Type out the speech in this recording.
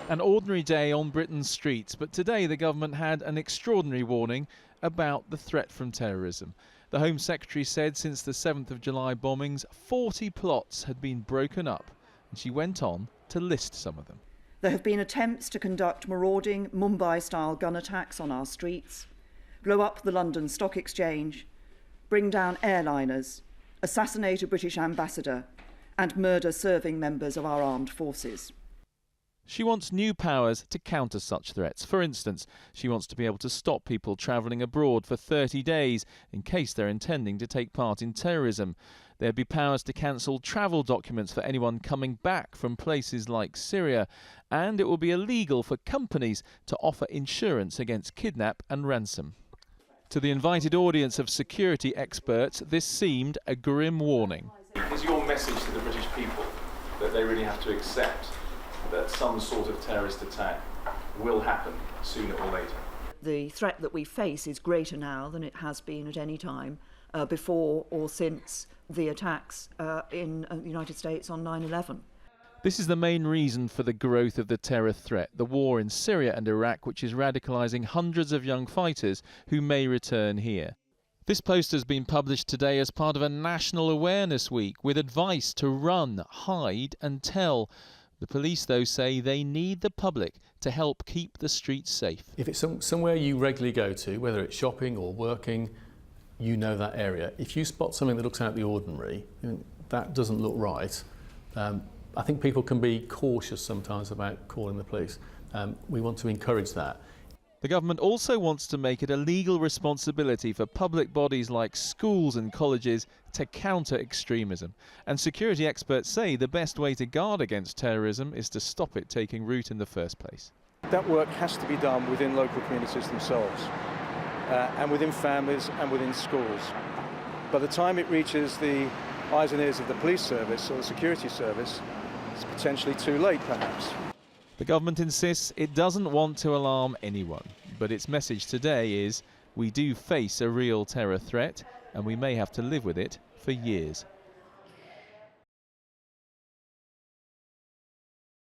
An ordinary day on Britain's streets, but today the government had an extraordinary warning about the threat from terrorism. The Home Secretary said since the 7th of July bombings, 40 plots had been broken up, and she went on to list some of them. There have been attempts to conduct marauding Mumbai-style gun attacks on our streets, blow up the London Stock Exchange, bring down airliners, assassinate a British ambassador, and murder serving members of our armed forces. She wants new powers to counter such threats. For instance, she wants to be able to stop people travelling abroad for 30 days in case they're intending to take part in terrorism. There'd be powers to cancel travel documents for anyone coming back from places like Syria. And it will be illegal for companies to offer insurance against kidnap and ransom. To the invited audience of security experts, this seemed a grim warning. Is your message to the British people that they really have to accept that some sort of terrorist attack will happen sooner or later? The threat that we face is greater now than it has been at any time before or since the attacks in the United States on 9/11. This is the main reason for the growth of the terror threat, the war in Syria and Iraq, which is radicalising hundreds of young fighters who may return here. This post has been published today as part of a National Awareness Week with advice to run, hide and tell. The police, though, say they need the public to help keep the streets safe. If it's somewhere you regularly go to, whether it's shopping or working, you know that area. If you spot something that looks out of the ordinary, that doesn't look right, I think people can be cautious sometimes about calling the police. We want to encourage that. The government also wants to make it a legal responsibility for public bodies like schools and colleges to counter extremism. And security experts say the best way to guard against terrorism is to stop it taking root in the first place. That work has to be done within local communities themselves, and within families and within schools. By the time it reaches the eyes and ears of the police service or the security service, it's potentially too late perhaps. The government insists it doesn't want to alarm anyone, but its message today is we do face a real terror threat and we may have to live with it for years.